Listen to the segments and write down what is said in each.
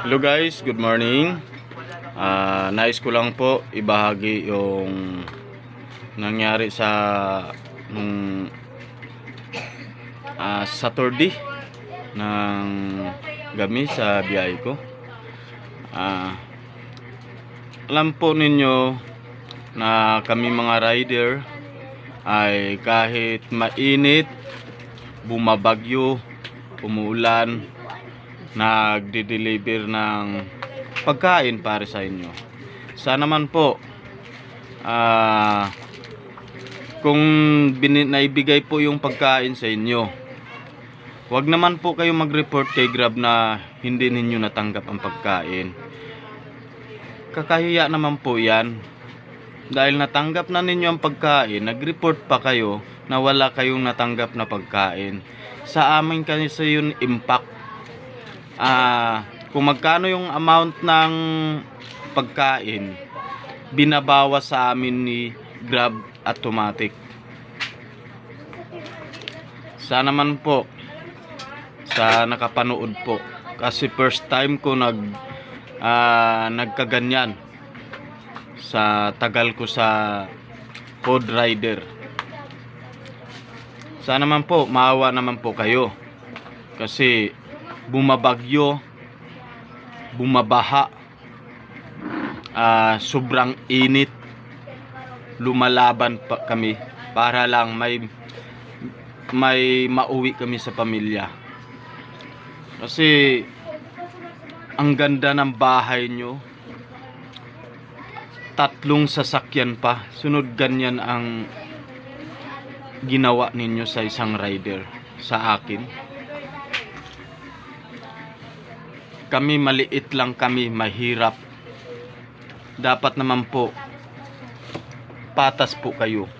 Hello guys, good morning. Nais ko lang po ibahagi yung nangyari sa nung Saturday ng gabi sa biyahe ko. Alam po ninyo na kami mga rider ay kahit mainit, bumabagyo, umuulan, nagde-deliver ng pagkain para sa inyo. Sana man po kung naibigay po yung pagkain sa inyo, wag naman po kayo mag-report kay Grab na hindi ninyo natanggap ang pagkain. Kakahiya naman po yan. Dahil natanggap na ninyo ang pagkain, nag-report pa kayo na wala kayong natanggap na pagkain. Sa amin kasi yun impact. Kung magkano yung amount ng pagkain, binabawas sa amin ni Grab automatic. Sana man po sa nakapanood po, kasi first time ko nagkaganyan sa tagal ko sa food rider. Sana man po maawa naman po kayo, kasi bumabagyo, bumabaha, sobrang init, lumalaban pa kami para lang may mauwi kami sa pamilya. Kasi ang ganda ng bahay nyo, 3 sasakyan pa, sunod ganyan ang ginawa ninyo sa isang rider, sa akin. Kami maliit lang, kami mahirap. Dapat naman po patas po kayo.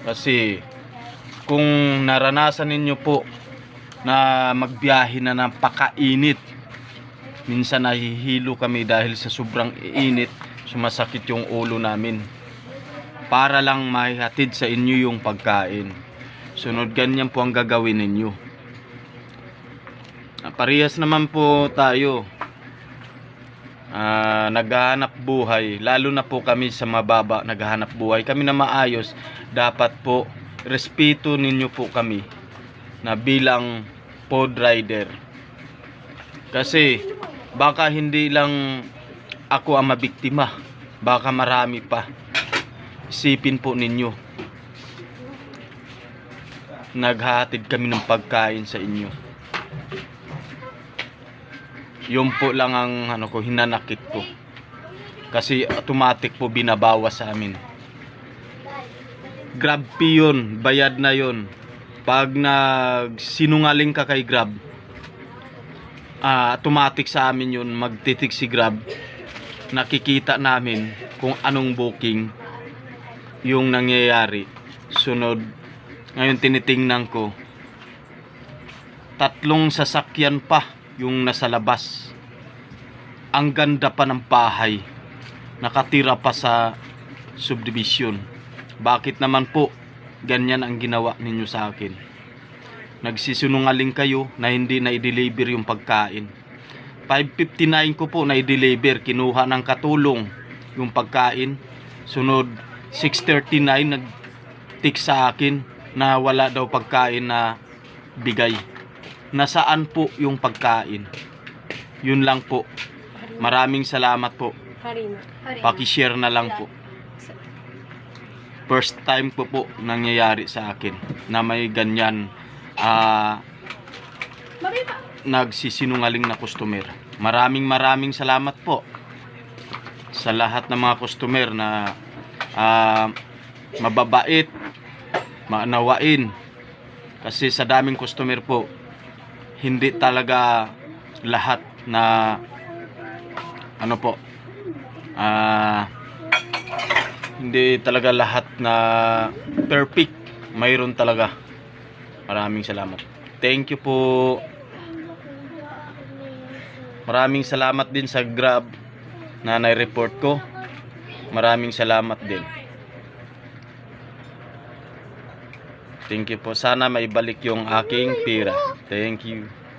Kasi kung naranasan ninyo po na magbiyahe na napakainit, minsan nahihilo kami dahil sa sobrang init, sumasakit yung ulo namin, para lang maihatid sa inyo yung pagkain. Sunod ganyan po ang gagawin ninyo. Parehas naman po tayo, naghahanap buhay, lalo na po kami sa mababa, naghahanap buhay kami na maayos. Dapat po respeto ninyo po kami na bilang food rider, kasi baka hindi lang ako ang mabiktima, baka marami pa. Isipin po ninyo, naghahatid kami ng pagkain sa inyo. Yun po lang ang hinanakit ko, kasi automatic po binabawas sa amin. Grab fee yun, bayad na yun. Pag nagsinungaling ka kay Grab, automatic sa amin yun, magtitik si Grab. Nakikita namin kung anong booking yung nangyayari. Sunod, ngayon tinitingnan ko, 3 sasakyan pa yung nasa labas. Ang ganda pa ng bahay, nakatira pa sa subdivision. Bakit naman po ganyan ang ginawa ninyo sa akin? Nagsisinungaling kayo na hindi na i-deliver yung pagkain. 5:59 ko po na i-deliver, kinuha ng katulong yung pagkain. Sunod 6:39 nag-text sa akin na wala daw pagkain na bigay. Nasaan po yung pagkain? Yun lang po. Maraming salamat po. Paki-share na lang po. First time po nangyayari sa akin na may ganyan nagsisinungaling na customer. Maraming salamat po sa lahat ng mga customer na mababait, manawain. Kasi sa daming customer po, hindi talaga lahat na hindi talaga lahat na perfect. Mayroon talaga. Maraming salamat. Thank you po. Maraming salamat din sa Grab na nai-report ko. Maraming salamat din. Thank you po. Sana maibalik yung aking pera. Thank you.